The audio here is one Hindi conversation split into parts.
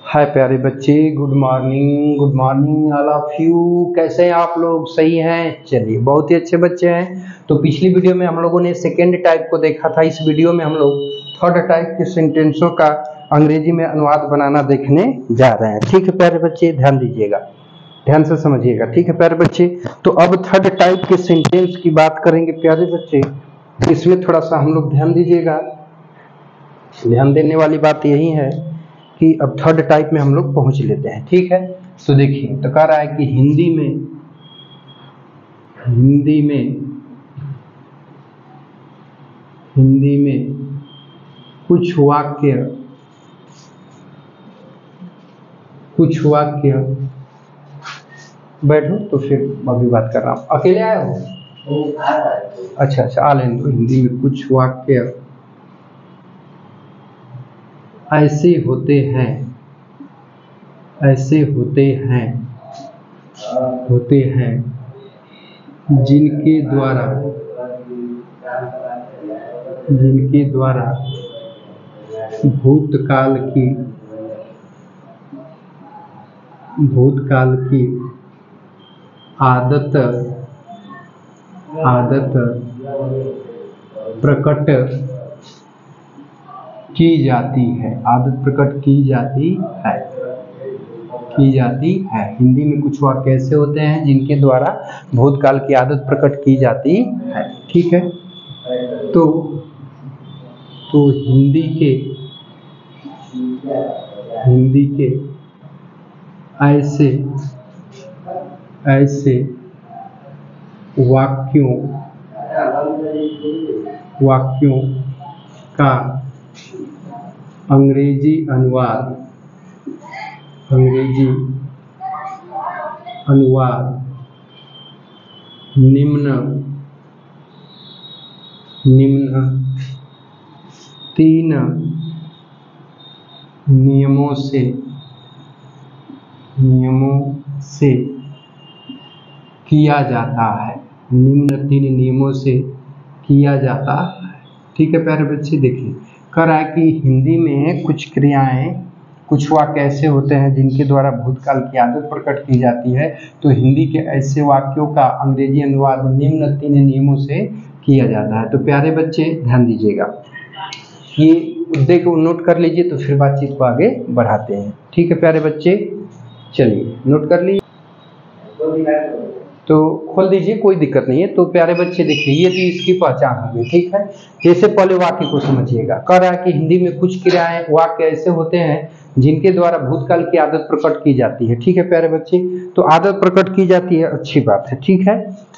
हाय प्यारे बच्चे, good morning all of you. कैसे हैं आप लोग? सही हैं? चलिए, बहुत ही अच्छे बच्चे हैं। तो पिछली वीडियो में हम लोगों ने सेकेंड टाइप को देखा था। इस वीडियो में हम लोग थर्ड टाइप के सेंटेंसों का अंग्रेजी में अनुवाद बनाना देखने जा रहे हैं। ठीक है प्यारे बच्चे, ध्यान दीजिएगा, ध्यान से समझिएगा। ठीक है प्यारे बच्चे, तो अब थर्ड टाइप के सेंटेंस की बात करेंगे प्यारे बच्चे। इसमें थोड़ा सा हम लोग ध्यान दीजिएगा। ध्यान देने वाली बात यही है कि अब थर्ड टाइप में हम लोग पहुंच लेते हैं। ठीक है, तो देखिए, तो कह रहा है कि हिंदी में कुछ वाक्य बैठो तो फिर अभी बात कर रहा हूँ। अकेले आए हो? अच्छा, आ लें। तो हिंदी में कुछ वाक्य ऐसे होते हैं जिनके द्वारा भूतकाल की आदत प्रकट की जाती है। हिंदी में कुछ वाक्य ऐसे होते हैं जिनके द्वारा भूतकाल की आदत प्रकट की जाती है। ठीक है, तो हिंदी के ऐसे वाक्यों का अंग्रेजी अनुवाद निम्न 3 नियमों से किया जाता है। ठीक है प्यारे बच्चे, देखिए, कह रहा है कि हिंदी में कुछ वाक्य ऐसे होते हैं जिनके द्वारा भूतकाल की आदत प्रकट की जाती है। तो हिंदी के ऐसे वाक्यों का अंग्रेजी अनुवाद निम्न 3 नियमों से किया जाता है। तो प्यारे बच्चे ध्यान दीजिएगा, ये मुद्दे को नोट कर लीजिए, तो फिर बातचीत को आगे बढ़ाते हैं। ठीक है प्यारे बच्चे, चलिए नोट कर लीजिए, तो खोल दीजिए, कोई दिक्कत नहीं है। तो प्यारे बच्चे देखिए, ये भी इसकी पहचान होगी। ठीक है, जैसे पहले वाक्य को समझिएगा। कह रहा है कि हिंदी में कुछ क्रियाएं वाक्य ऐसे होते हैं जिनके द्वारा भूतकाल की आदत प्रकट की जाती है। ठीक है प्यारे बच्चे, तो आदत प्रकट की जाती है, अच्छी बात है। ठीक है,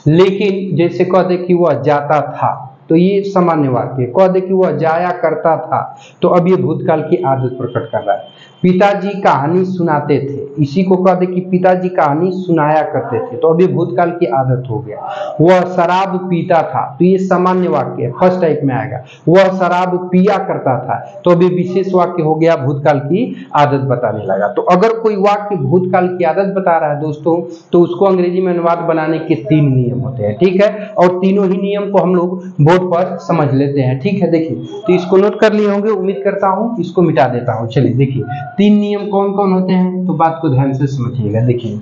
लेकिन जैसे कह दे कि वह जाता था, तो ये सामान्य वाक्य। कह दे कि वह जाया करता था, तो अब ये भूतकाल की आदत प्रकट कर रहा है। पिताजी कहानी सुनाते थे, इसी को कह दे कि पिताजी कहानी सुनाया करते थे, तो अब ये भूतकाल की आदत हो गया। वह शराब पीता था, तो ये सामान्य वाक्य है, फर्स्ट टाइप में आएगा। वह शराब पिया करता था, तो अब ये विशेष वाक्य हो गया, भूतकाल की आदत बताने लगा। तो अगर कोई वाक्य भूतकाल की आदत बता रहा है दोस्तों, तो उसको अंग्रेजी में अनुवाद बनाने के 3 नियम होते हैं। ठीक है, और तीनों ही नियम को हम लोग बोर्ड पर समझ लेते हैं। ठीक है, देखिए, तो इसको नोट कर लिए होंगे, उम्मीद करता हूं। इसको मिटा देता हूं। चलिए देखिए, 3 नियम कौन कौन होते हैं, तो बात को ध्यान से समझिएगा। देखिए,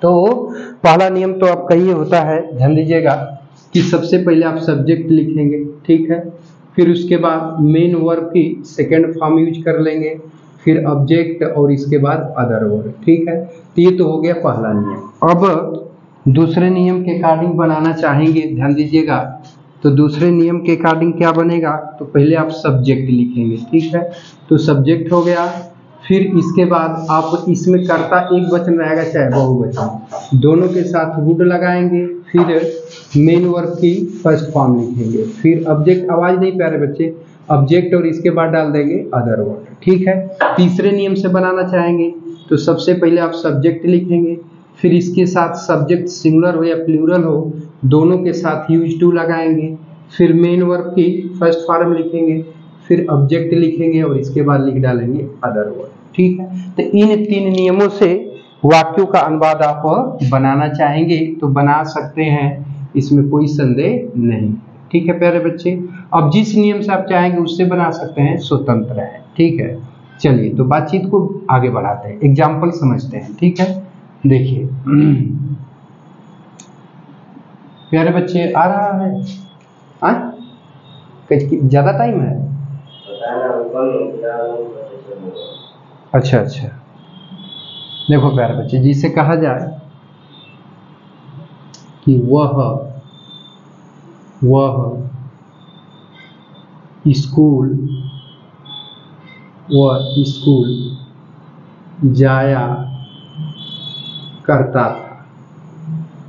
तो पहला नियम तो आपका ये होता है, ध्यान दीजिएगा, कि सबसे पहले आप सब्जेक्ट लिखेंगे। ठीक है, फिर उसके बाद मेन वर्ब की सेकंड फॉर्म यूज कर लेंगे, फिर ऑब्जेक्ट, और इसके बाद अदर वर्ब। ठीक है, तो ये तो हो गया पहला नियम। अब दूसरे नियम के अकॉर्डिंग बनाना चाहेंगे, ध्यान दीजिएगा, तो दूसरे नियम के अकॉर्डिंग क्या बनेगा, तो पहले आप सब्जेक्ट लिखेंगे। ठीक है, तो सब्जेक्ट हो गया, फिर इसके बाद आप इसमें कर्ता एक वचन रहेगा चाहे बहुवचन, दोनों के साथ वुड लगाएंगे, फिर मेन वर्ब की फर्स्ट फॉर्म लिखेंगे, फिर ऑब्जेक्ट, आवाज नहीं प्यारे बच्चे, ऑब्जेक्ट, और इसके बाद डाल देंगे अदर वर्ड। ठीक है, तीसरे नियम से बनाना चाहेंगे तो सबसे पहले आप सब्जेक्ट लिखेंगे, फिर इसके साथ सब्जेक्ट सिंगुलर हो या प्लूरल हो, दोनों के साथ यूज टू लगाएंगे, फिर मेन वर्ब की फर्स्ट फॉर्म लिखेंगे, फिर ऑब्जेक्ट लिखेंगे, और इसके बाद लिख डालेंगे अदर वर्ड। ठीक है, तो इन 3 नियमों से वाक्यों का अनुवाद आप बनाना चाहेंगे तो बना सकते हैं, इसमें कोई संदेह नहीं। ठीक है प्यारे बच्चे, अब जिस नियम से आप चाहेंगे उससे बना सकते हैं, स्वतंत्र है। ठीक है, चलिए तो बातचीत को आगे बढ़ाते हैं, एग्जाम्पल समझते हैं। ठीक है, देखिए प्यारे बच्चे आ रहा है, ज्यादा टाइम है? अच्छा अच्छा, देखो प्यारे बच्चे, जिसे कहा जाए कि वह स्कूल जाया करता था,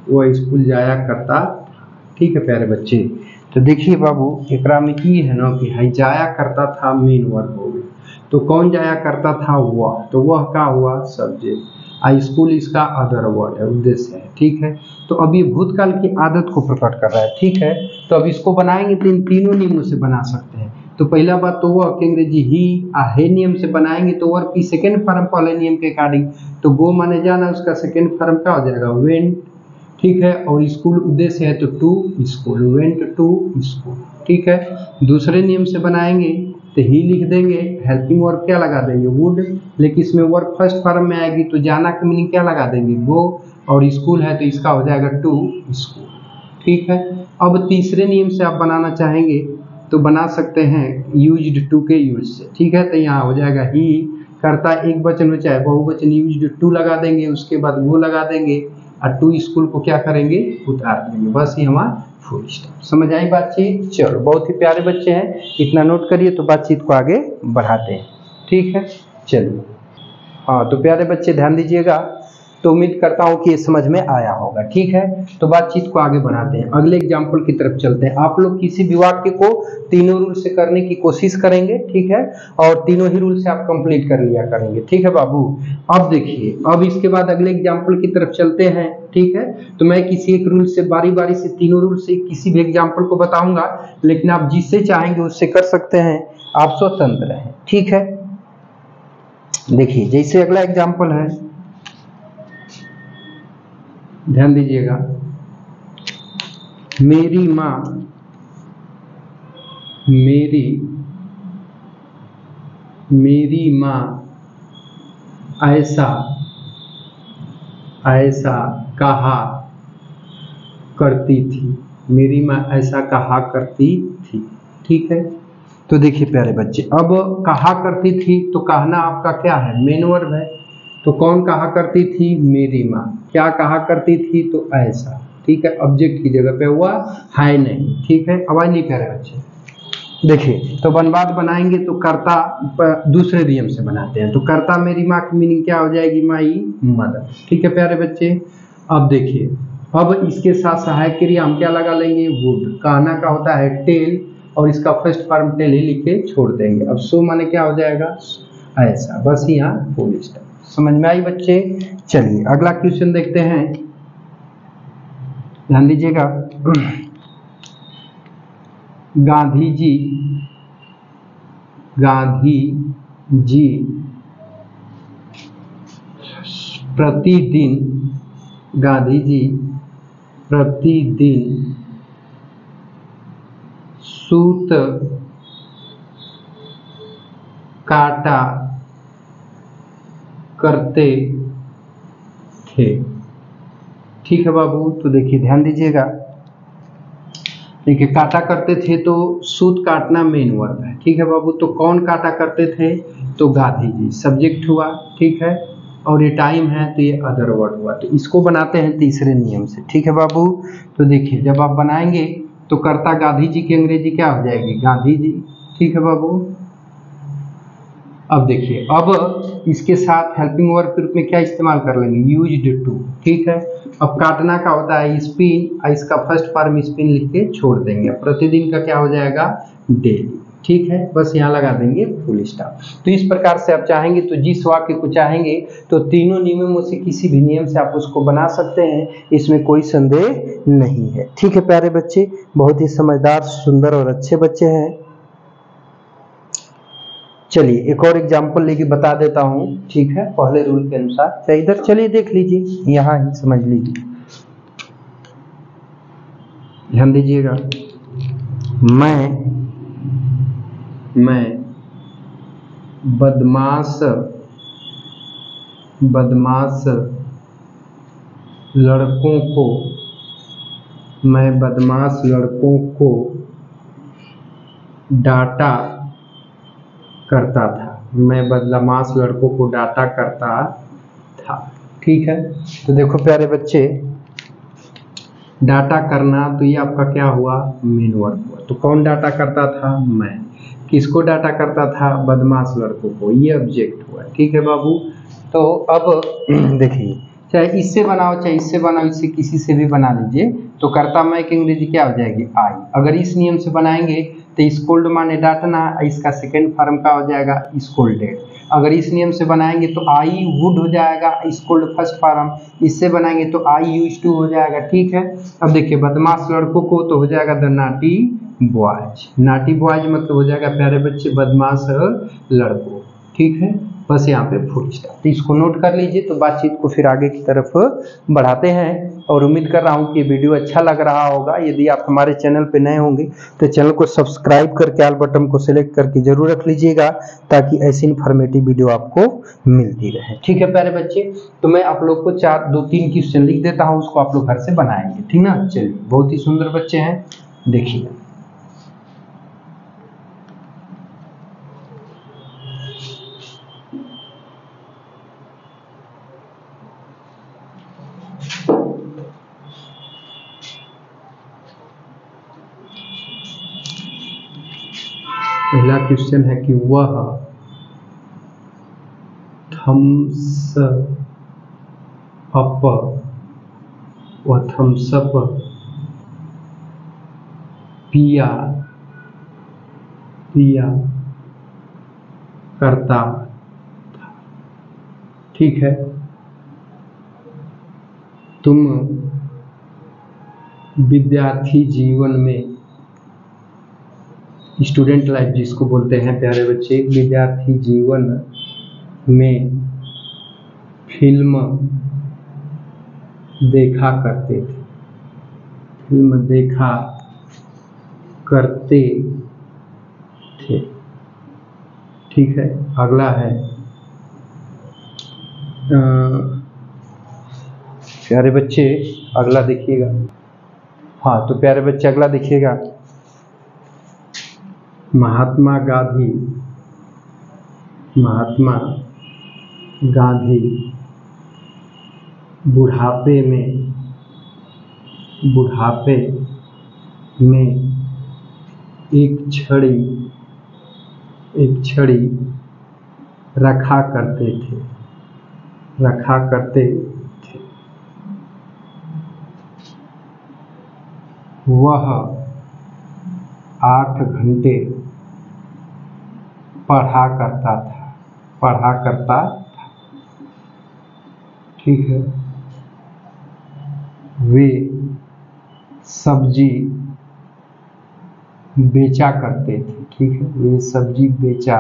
वह स्कूल जाया करता। ठीक है प्यारे बच्चे, तो देखिए बाबू एकरा में ये है ना कि है जाया करता था मेन वर्ब हो गया, तो कौन जाया करता था? वह, तो वह का हुआ सब्जेक्ट, स्कूल इसका अदर वर्ड है, उद्देश्य है। ठीक है, तो अब ये भूतकाल की आदत को प्रकट कर रहा है। ठीक है, तो अब इसको बनाएंगे तो इन तीनों नियमों से बना सकते हैं। तो पहला बात तो वह के अंग्रेजी ही है नियम से बनाएंगे तो वर्ब की सेकेंड फॉर्म पहले नियम के अकॉर्डिंग, तो गो माने जाना, उसका सेकेंड फॉर्म क्या हो जाएगा? वेंट। ठीक है, और स्कूल उद्देश्य है तो to school, went to school. ठीक है, दूसरे नियम से बनाएंगे तो ही लिख देंगे, हेल्पिंग वर्ब क्या लगा देंगे? वुड, लेकिन इसमें वर्ब फर्स्ट फॉर्म में आएगी तो जाना की मीनिंग क्या लगा देंगे? गो, और स्कूल है तो इसका हो जाएगा टू स्कूल। ठीक है, अब तीसरे नियम से आप बनाना चाहेंगे तो बना सकते हैं यूज्ड टू के यूज से। ठीक है, तो यहाँ हो जाएगा ही करता एक वचन हो चाहे बहुवचन, यूज्ड टू लगा देंगे, उसके बाद वो लगा देंगे और टू स्कूल को क्या करेंगे? उतार देंगे। बस ये हमारा फुल स्टॉप। समझ आई बातचीत? चलो, बहुत ही प्यारे बच्चे हैं, इतना नोट करिए तो बातचीत को आगे बढ़ाते हैं। ठीक है, चलिए। हाँ तो प्यारे बच्चे ध्यान दीजिएगा, तो उम्मीद करता हूँ कि ये समझ में आया होगा। ठीक है, तो बातचीत को आगे बढ़ाते हैं, अगले एग्जाम्पल की तरफ चलते हैं। आप लोग किसी भी वाक्य को तीनों रूल से करने की कोशिश करेंगे। ठीक है, और तीनों ही रूल से आप कंप्लीट कर लिया करेंगे। ठीक है बाबू, अब देखिए, अब इसके बाद अगले एग्जाम्पल की तरफ चलते हैं। ठीक है, तो मैं किसी एक रूल से बारी बारी से तीनों रूल से किसी भी एग्जाम्पल को बताऊंगा, लेकिन आप जिससे चाहेंगे उससे कर सकते हैं, आप स्वतंत्र हैं। ठीक है, देखिए जैसे अगला एग्जाम्पल है, ध्यान दीजिएगा, मेरी माँ ऐसा कहा करती थी। मेरी माँ ऐसा कहा करती थी। ठीक है, तो देखिए प्यारे बच्चे, अब कहा करती थी तो कहना आपका क्या है? मेन वर्ब है। तो कौन कहा करती थी? मेरी माँ। क्या कहा करती थी? तो ऐसा। ठीक है, ऑब्जेक्ट की जगह पे हुआ है नहीं। ठीक है, आवाज नहीं प्यारे बच्चे। देखिए, तो बनवाद बनाएंगे तो कर्ता दूसरे नियम से बनाते हैं, तो कर्ता मेरी माँ की मीनिंग क्या हो जाएगी? My mother. ठीक है प्यारे बच्चे, अब देखिए, अब इसके साथ सहायक क्रिया हम क्या लगा लेंगे? वुड। कहना का होता है टेल, और इसका फर्स्ट फॉर्म टेल ही लिख के छोड़ देंगे। अब सो माने क्या हो जाएगा? ऐसा। बस यहाँ फुल स्टॉप। समझ में आई बच्चे? चलिए अगला क्वेश्चन देखते हैं, ध्यान दीजिएगा। गांधी जी प्रतिदिन सूत काटा करते थे। ठीक है बाबू, तो देखिए ध्यान दीजिएगा, देखिए काटा करते थे तो सूत काटना मेन वर्ब है। ठीक है बाबू, तो कौन काटा करते थे? तो गांधी जी, सब्जेक्ट हुआ। ठीक है, और ये टाइम है तो ये अदर वर्ड हुआ, तो इसको बनाते हैं तीसरे नियम से। ठीक है बाबू, तो देखिए जब आप बनाएंगे तो कर्ता गांधी जी की अंग्रेजी क्या हो जाएगी? गांधी जी। ठीक है बाबू, अब देखिए, अब इसके साथ हेल्पिंग वर्ब के रूप में क्या इस्तेमाल कर लेंगे? Used to. ठीक है, अब काटना का होता है स्पिन, इसका फर्स्ट फॉर्म स्पिन लिख के छोड़ देंगे। प्रतिदिन का क्या हो जाएगा? डेली। ठीक है, बस यहाँ लगा देंगे फुल स्टॉप। तो इस प्रकार से आप चाहेंगे तो जिस वाक्य को चाहेंगे तो तीनों नियमों से किसी भी नियम से आप उसको बना सकते हैं, इसमें कोई संदेह नहीं है। ठीक है प्यारे बच्चे, बहुत ही समझदार, सुंदर और अच्छे बच्चे हैं। चलिए एक और एग्जाम्पल लेके बता देता हूँ। ठीक है, पहले रूल के अनुसार। इधर चलिए देख लीजिए, यहाँ ही समझ लीजिए, ध्यान दीजिएगा। मैं बदमाश लड़कों को, मैं बदमाश लड़कों को डांटा करता था, मैं बदमाश लड़कों को डांटा करता था। ठीक है, तो देखो प्यारे बच्चे, डाटा करना, तो ये आपका क्या हुआ, मेन वर्ब हुआ। तो कौन डाटा करता था, मैं। किसको डाटा करता था, बदमाश लड़कों को, ये ऑब्जेक्ट हुआ। ठीक है बाबू, तो अब देखिए, चाहे इससे बनाओ चाहे इससे बनाओ, इससे किसी से भी बना लीजिए, तो कर्ता मैं की अंग्रेजी क्या हो जाएगी, आई। अगर इस नियम से बनाएंगे तो स्कोल्ड माने डांटना, इसका सेकेंड फॉर्म का हो जाएगा स्कोल्डेड। अगर इस नियम से बनाएंगे तो आई वुड हो जाएगा स्कोल्ड फर्स्ट फॉर्म, इससे बनाएंगे तो आई यूज्ड टू हो जाएगा। ठीक है, अब देखिए बदमाश लड़कों को तो हो जाएगा the naughty boys. Naughty boys मतलब हो जाएगा प्यारे बच्चे बदमाश लड़कों। ठीक है, बस यहाँ पे फुल स्टॉप, तो इसको नोट कर लीजिए। तो बातचीत को फिर आगे की तरफ बढ़ाते हैं, और उम्मीद कर रहा हूँ कि वीडियो अच्छा लग रहा होगा। यदि आप हमारे चैनल पे नए होंगे तो चैनल को सब्सक्राइब करके ऑल बटन को सिलेक्ट करके जरूर रख लीजिएगा, ताकि ऐसी इन्फॉर्मेटिव वीडियो आपको मिलती रहे। ठीक है प्यारे बच्चे, तो मैं आप लोग को 2-3 क्वेश्चन लिख देता हूँ, उसको आप लोग घर से बनाएंगे। ठीक ना, चलिए, बहुत ही सुंदर बच्चे हैं, देखिए। पहला क्वेश्चन है कि वह थम्स अप पिया करता था। ठीक है, तुम विद्यार्थी जीवन में, स्टूडेंट लाइफ जिसको बोलते हैं प्यारे बच्चे, विद्यार्थी जीवन में फिल्म देखा करते थे, फिल्म देखा करते थे। ठीक है, अगला है प्यारे बच्चे, अगला देखिएगा। हाँ, तो प्यारे बच्चे अगला देखिएगा, महात्मा गांधी बुढ़ापे में एक छड़ी रखा करते थे। वह 8 घंटे पढ़ा करता था। ठीक है, वे सब्जी बेचा करते थे। ठीक है, वे सब्जी बेचा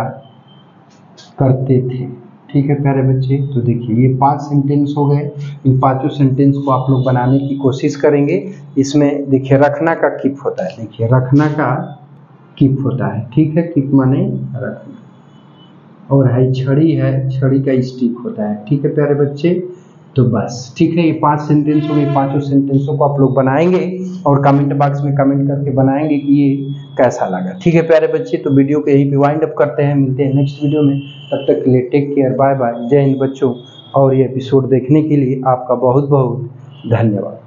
करते थे। ठीक है प्यारे बच्चे, तो देखिए ये 5 सेंटेंस हो गए। इन 5 सेंटेंस को आप लोग बनाने की कोशिश करेंगे। इसमें देखिए रखना का किप होता है, देखिए रखना का किप होता है। ठीक है, किप माने रखना, और है छड़ी है, छड़ी का स्टिक होता है। ठीक है प्यारे बच्चे, तो बस ठीक है, ये 5 सेंटेंस हो गए। 5 सेंटेंसों को आप लोग बनाएंगे और कमेंट बॉक्स में कमेंट करके बनाएंगे कि ये कैसा लगा। ठीक है प्यारे बच्चे, तो वीडियो को यहीं पे वाइंड अप करते हैं, मिलते हैं नेक्स्ट वीडियो में। तब तक के लिए टेक केयर, बाय बाय, जय हिंद बच्चों। और ये एपिसोड देखने के लिए आपका बहुत बहुत धन्यवाद।